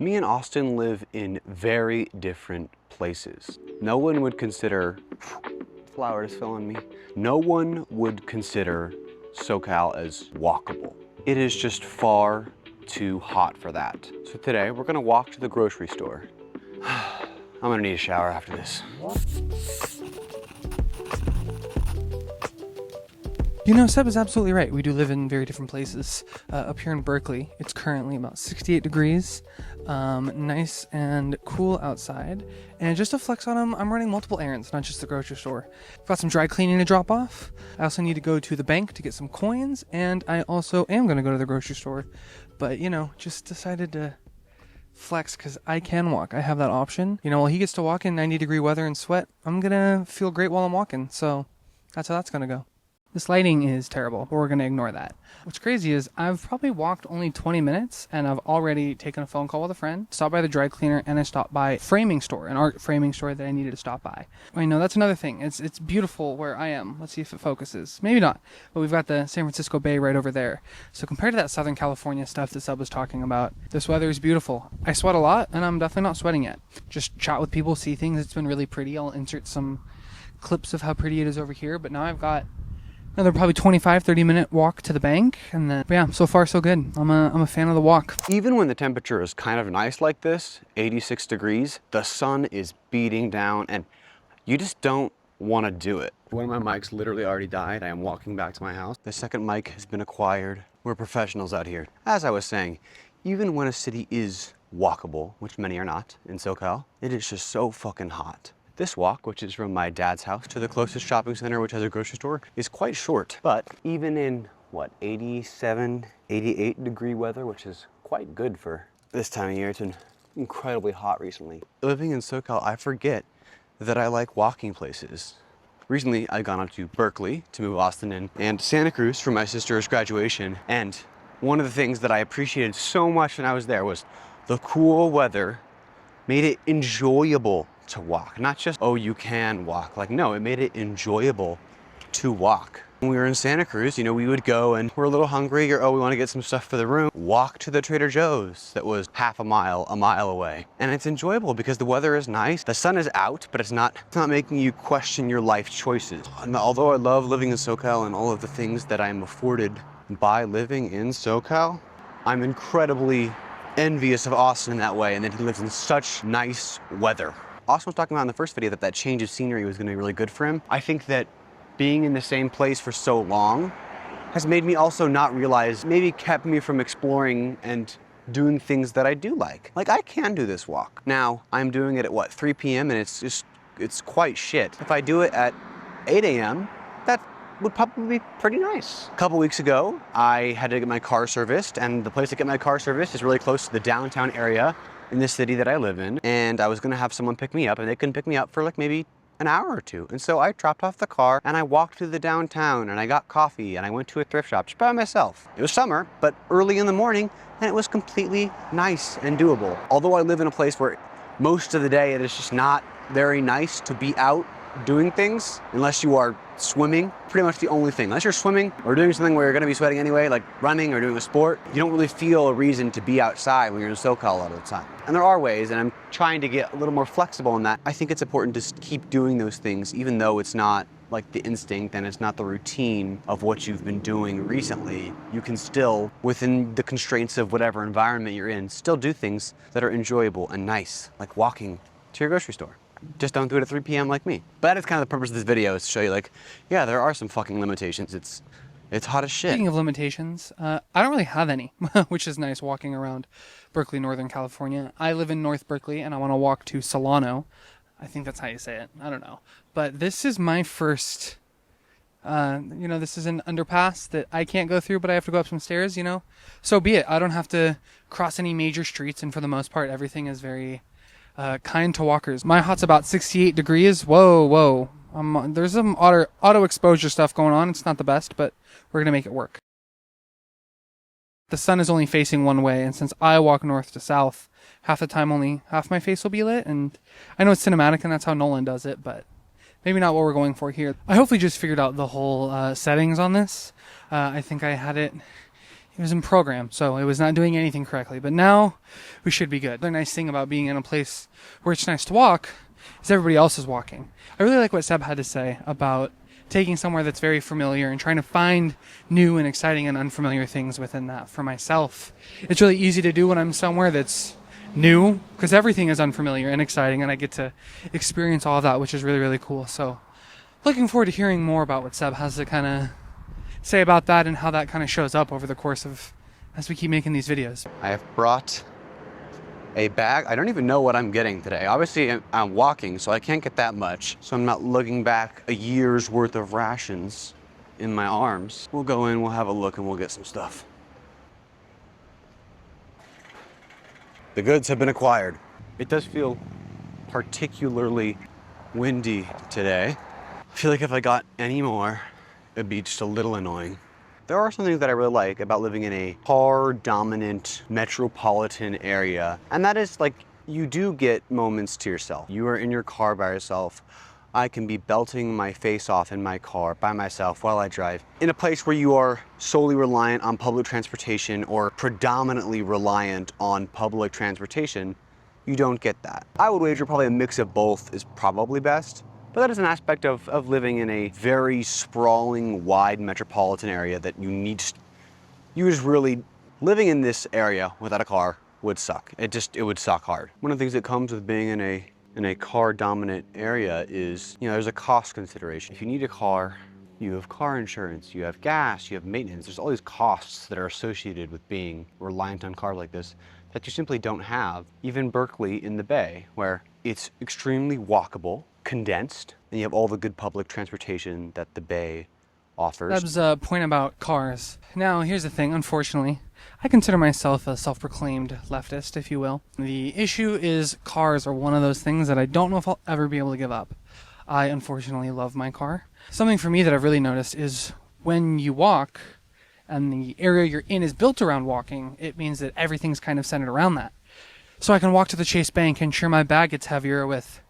Me and Austin live in very different places. No one would consider, flowers fell on me. No one would consider SoCal as walkable. It is just far too hot for that. So today we're gonna walk to the grocery store. I'm gonna need a shower after this. You know, Seb is absolutely right. We do live in very different places. Up here in Berkeley, it's currently about 68 degrees, nice and cool outside. And just to flex on them, I'm running multiple errands, not just the grocery store. I've got some dry cleaning to drop off. I also need to go to the bank to get some coins, and I also am going to go to the grocery store. But, you know, just decided to flex because I can walk. I have that option. You know, while he gets to walk in 90-degree weather and sweat, I'm going to feel great while I'm walking. So that's how that's going to go. This lighting is terrible, but we're going to ignore that. What's crazy is I've probably walked only 20 minutes and I've already taken a phone call with a friend, stopped by the dry cleaner, and I stopped by framing store, an art framing store that I needed to stop by. I know that's another thing. It's beautiful where I am. Let's see if it focuses. Maybe not, but we've got the San Francisco Bay right over there. So compared to that Southern California stuff that Sub was talking about, this weather is beautiful. I sweat a lot and I'm definitely not sweating yet. Just chat with people, see things. It's been really pretty. I'll insert some clips of how pretty it is over here, but now I've got another probably 25-30 minute walk to the bank, and then yeah, so far so good. I'm a fan of the walk. Even when the temperature is kind of nice like this, 86 degrees, the sun is beating down and you just don't want to do it. One of my mics literally already died. I am walking back to my house. The second mic has been acquired. We're professionals out here. As I was saying, even when a city is walkable, which many are not in SoCal, it is just so fucking hot. This walk, which is from my dad's house to the closest shopping center, which has a grocery store, is quite short. But even in, what, 87, 88 degree weather, which is quite good for this time of year. It's been incredibly hot recently. Living in SoCal, I forget that I like walking places. Recently, I've gone up to Berkeley to move Austin in, and Santa Cruz for my sister's graduation. And one of the things that I appreciated so much when I was there was the cool weather made it enjoyable to walk. Not just, oh, you can walk. Like, no, it made it enjoyable to walk. When we were in Santa Cruz, you know, we would go and we're a little hungry, or, oh, we want to get some stuff for the room. Walk to the Trader Joe's that was half a mile away. And it's enjoyable because the weather is nice. The sun is out, but it's not making you question your life choices. And although I love living in SoCal and all of the things that I'm afforded by living in SoCal, I'm incredibly envious of Austin in that way, and that he lives in such nice weather. Austin was talking about in the first video that change of scenery was going to be really good for him. I think that being in the same place for so long has made me also not realize, maybe kept me from exploring and doing things that I do like. Like, I can do this walk. Now, I'm doing it at what, 3 p.m. and it's quite shit. If I do it at 8 a.m., that would probably be pretty nice. A couple weeks ago, I had to get my car serviced, and the place to get my car serviced is really close to the downtown area in the city that I live in, and I was gonna have someone pick me up, and they couldn't pick me up for like maybe an hour or two. And so I dropped off the car and I walked through the downtown and I got coffee and I went to a thrift shop just by myself. It was summer, but early in the morning, and it was completely nice and doable. Although I live in a place where most of the day it is just not very nice to be out doing things, unless you are swimming. Pretty much the only thing. Unless you're swimming or doing something where you're gonna be sweating anyway, like running or doing a sport, you don't really feel a reason to be outside when you're in SoCal a lot of the time. And there are ways, and I'm trying to get a little more flexible in that. I think it's important to keep doing those things, even though it's not like the instinct and it's not the routine of what you've been doing recently. You can still, within the constraints of whatever environment you're in, still do things that are enjoyable and nice, like walking to your grocery store. Just don't do it at 3 p.m. like me. But that is kind of the purpose of this video, is to show you, like, yeah, there are some fucking limitations. It's hot as shit. Speaking of limitations, I don't really have any, which is nice walking around Berkeley, Northern California. I live in North Berkeley and I want to walk to Solano. I think that's how you say it. I don't know. But this is my first, you know, this is an underpass that I can't go through, but I have to go up some stairs, you know? So be it. I don't have to cross any major streets, and for the most part, everything is very kind to walkers. My hot's about 68 degrees. Whoa. There's some auto exposure stuff going on. It's not the best, but we're going to make it work. The sun is only facing one way, and since I walk north to south, half the time only half my face will be lit, and I know it's cinematic and that's how Nolan does it, but maybe not what we're going for here. I hopefully just figured out the whole settings on this. I think I had it, It was in program, so it was not doing anything correctly. But now we should be good. The nice thing about being in a place where it's nice to walk is everybody else is walking. I really like what Seb had to say about taking somewhere that's very familiar and trying to find new and exciting and unfamiliar things within that. For myself, it's really easy to do when I'm somewhere that's new, because everything is unfamiliar and exciting, and I get to experience all of that, which is really, really cool. So looking forward to hearing more about what Seb has to kind of say about that and how that kind of shows up over the course of as we keep making these videos. I have brought a bag. I don't even know what I'm getting today. Obviously, I'm walking, so I can't get that much. So I'm not lugging back a year's worth of rations in my arms. We'll go in, we'll have a look, and we'll get some stuff. The goods have been acquired. It does feel particularly windy today. I feel like if I got any more, it'd be just a little annoying. There are some things that I really like about living in a car-dominant metropolitan area, and that is, like, you do get moments to yourself. You are in your car by yourself. I can be belting my face off in my car by myself while I drive. In a place where you are solely reliant on public transportation or predominantly reliant on public transportation, you don't get that. I would wager probably a mix of both is probably best. But that is an aspect of living in a very sprawling, wide metropolitan area that you just really, living in this area without a car would suck. It would suck hard. One of the things that comes with being in a car dominant area is, there's a cost consideration. If you need a car, you have car insurance, you have gas, you have maintenance. There's all these costs that are associated with being reliant on cars like this that you simply don't have. Even Berkeley in the Bay, where it's extremely walkable, condensed, and you have all the good public transportation that the Bay offers. Seb's point about cars. Now, here's the thing. Unfortunately, I consider myself a self-proclaimed leftist, if you will. The issue is cars are one of those things that I don't know if I'll ever be able to give up. I unfortunately love my car. Something for me that I've really noticed is when you walk and the area you're in is built around walking, it means that everything's kind of centered around that. So I can walk to the Chase Bank, and sure, my bag gets heavier with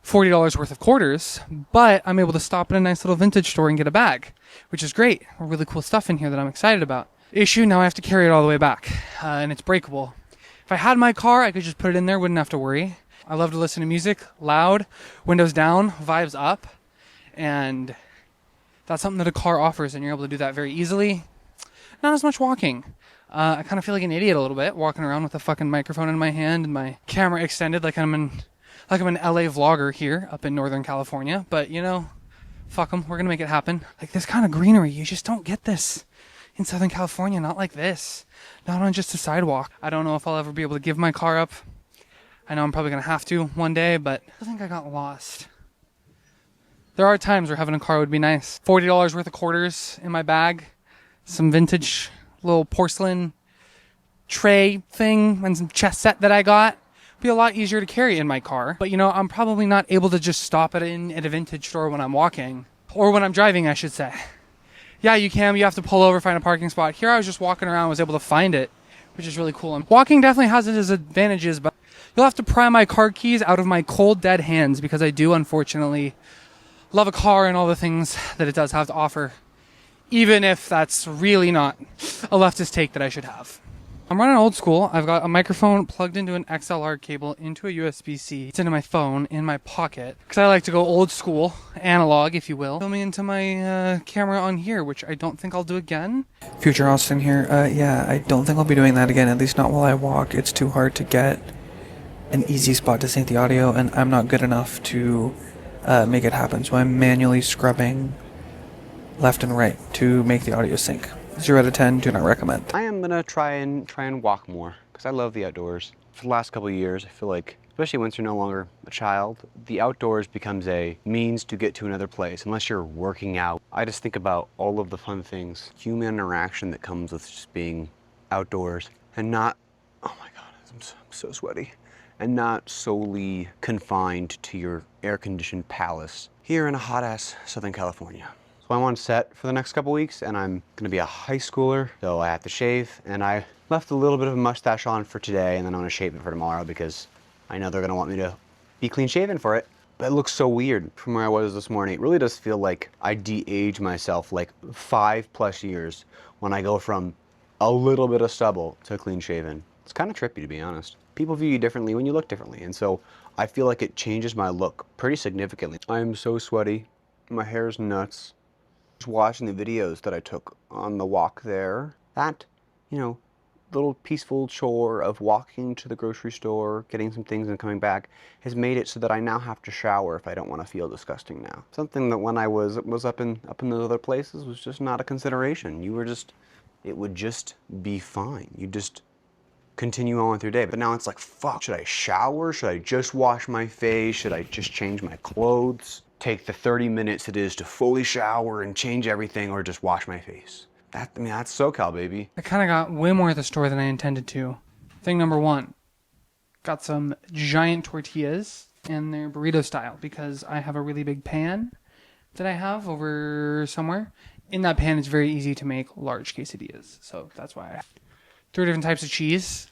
$40 worth of quarters, but I'm able to stop at a nice little vintage store and get a bag, which is great. Really cool stuff in here that I'm excited about. Issue, now I have to carry it all the way back, and it's breakable. If I had my car, I could just put it in there, wouldn't have to worry. I love to listen to music, loud, windows down, vibes up, and that's something that a car offers, and you're able to do that very easily. Not as much walking. I kind of feel like an idiot a little bit, walking around with a fucking microphone in my hand and my camera extended like I'm an LA vlogger here up in Northern California, but fuck them, we're gonna make it happen. Like this kind of greenery, you just don't get this in Southern California, not like this. Not on just a sidewalk. I don't know if I'll ever be able to give my car up. I know I'm probably gonna have to one day, but I think I got lost. There are times where having a car would be nice. $40 worth of quarters in my bag, some vintage little porcelain tray thing, and some chess set that I got. Be a lot easier to carry in my car, but I'm probably not able to just stop at a vintage store when I'm walking, or when I'm driving, I should say. Yeah, you can. You have to pull over, find a parking spot. Here I was just walking around, was able to find it, which is really cool. And walking definitely has its advantages, but you'll have to pry my car keys out of my cold, dead hands, because I do unfortunately love a car and all the things that it does have to offer, even if that's really not a leftist take that I should have. I'm running old school. I've got a microphone plugged into an XLR cable into a USB-C. It's into my phone in my pocket because I like to go old school, analog, if you will. Filming into my camera on here, which I don't think I'll do again. Future Austin here. Yeah, I don't think I'll be doing that again, at least not while I walk. It's too hard to get an easy spot to sync the audio, and I'm not good enough to make it happen. So I'm manually scrubbing left and right to make the audio sync. 0 out of 10, do not recommend. I am gonna try and walk more because I love the outdoors. For the last couple of years, I feel like, especially once you're no longer a child, the outdoors becomes a means to get to another place. Unless you're working out, I just think about all of the fun things, human interaction that comes with just being outdoors and not, oh my God, I'm so sweaty, and not solely confined to your air-conditioned palace here in a hot-ass Southern California. So I'm on set for the next couple weeks, and I'm gonna be a high schooler, so I have to shave, and I left a little bit of a mustache on for today, and then I'm gonna shave it for tomorrow because I know they're gonna want me to be clean shaven for it. But it looks so weird from where I was this morning. It really does feel like I de-age myself like 5+ years when I go from a little bit of stubble to clean shaven. It's kind of trippy, to be honest. People view you differently when you look differently, and so I feel like it changes my look pretty significantly. I am so sweaty. My hair's nuts. Just watching the videos that I took on the walk there, that, you know, little peaceful chore of walking to the grocery store, getting some things and coming back has made it so that I now have to shower if I don't want to feel disgusting now. Something that when I was up in those other places was just not a consideration. It would just be fine. You just continue on with your day. But now it's like, fuck, should I shower? Should I just wash my face? Should I just change my clothes? Take the 30 minutes it is to fully shower and change everything, or just wash my face? That's SoCal, baby. I kind of got way more at the store than I intended to. Thing number one, got some giant tortillas, and they're burrito style because I have a really big pan that I have over somewhere. In that pan, it's very easy to make large quesadillas, so that's why. 3 different types of cheese.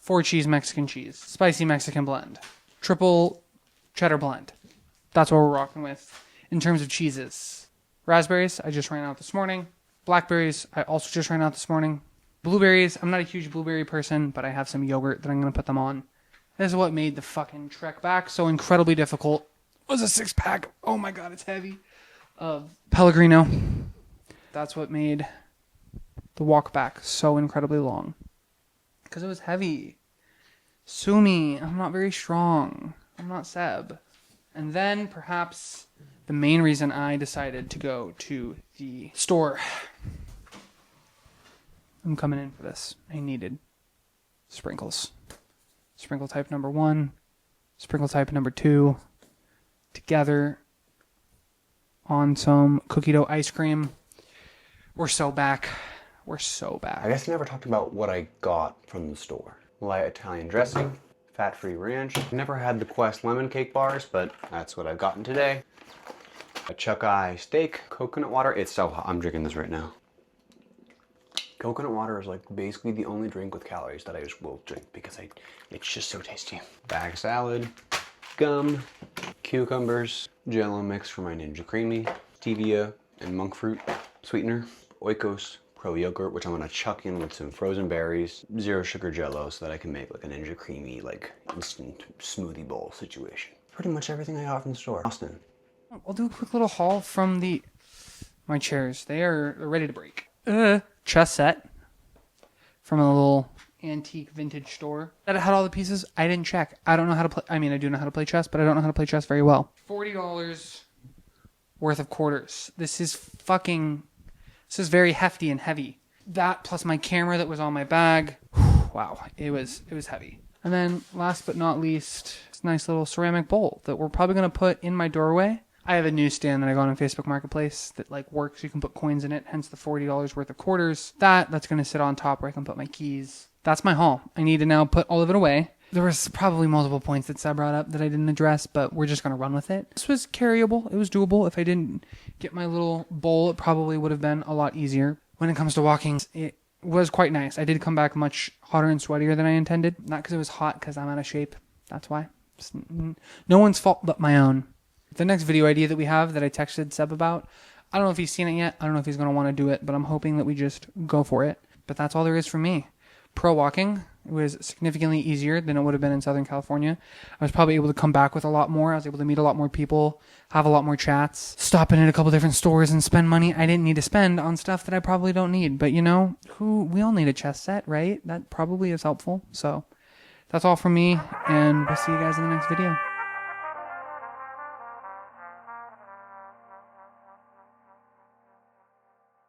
4 cheese Mexican cheese. Spicy Mexican blend. Triple cheddar blend. That's what we're rocking with in terms of cheeses. Raspberries, I just ran out this morning. Blackberries, I also just ran out this morning. Blueberries, I'm not a huge blueberry person, but I have some yogurt that I'm going to put them on. This is what made the fucking trek back so incredibly difficult. It was a 6-pack. Oh my god, it's heavy. Of Pellegrino. That's what made the walk back so incredibly long. Because it was heavy. Sue me, I'm not very strong. I'm not Seb. And then perhaps the main reason I decided to go to the store. I'm coming in for this. I needed sprinkles. Sprinkle type number 1, sprinkle type number 2, together on some cookie dough ice cream. We're so back. We're so back. I guess I never talked about what I got from the store. Light Italian dressing, fat-free ranch. Never had the Quest lemon cake bars, but that's what I've gotten today. A chuck eye steak, coconut water. It's so hot. I'm drinking this right now. Coconut water is like basically the only drink with calories that I just will drink because it's just so tasty. Bag salad, gum, cucumbers, Jello mix for my Ninja Creamy, stevia and monk fruit sweetener, Oikos Pro yogurt, which I'm gonna chuck in with some frozen berries, 0 sugar Jello so that I can make like a Ninja Creamy, like instant smoothie bowl situation. Pretty much everything I got from the store. Austin. I'll do a quick little haul from my chairs. They're ready to break. Chess set from a little antique vintage store that had all the pieces. I didn't check. I don't know how to play. I mean, I do know how to play chess, but I don't know how to play chess very well. $40 worth of quarters. This is very hefty and heavy. That plus my camera that was on my bag. Wow, it was heavy. And then last but not least, this nice little ceramic bowl that we're probably going to put in my doorway. I have a newsstand that I got on Facebook Marketplace that like works. You can put coins in it, hence the $40 worth of quarters. That's going to sit on top where I can put my keys. That's my haul. I need to now put all of it away. There was probably multiple points that Seb brought up that I didn't address, but we're just going to run with it. This was carryable. It was doable. If I didn't get my little bowl, it probably would have been a lot easier. When it comes to walking, it was quite nice. I did come back much hotter and sweatier than I intended. Not because it was hot, because I'm out of shape. That's why. It's no one's fault but my own. The next video idea that we have that I texted Seb about, I don't know if he's seen it yet. I don't know if he's going to want to do it, but I'm hoping that we just go for it. But that's all there is for me. Pro walking was significantly easier than it would have been in Southern California. I was probably able to come back with a lot more. I was able to meet a lot more people, have a lot more chats, stop in at a couple different stores and spend money I didn't need to spend on stuff that I probably don't need. But you know, we all need a chess set, right? That probably is helpful. So that's all from me, and we'll see you guys in the next video.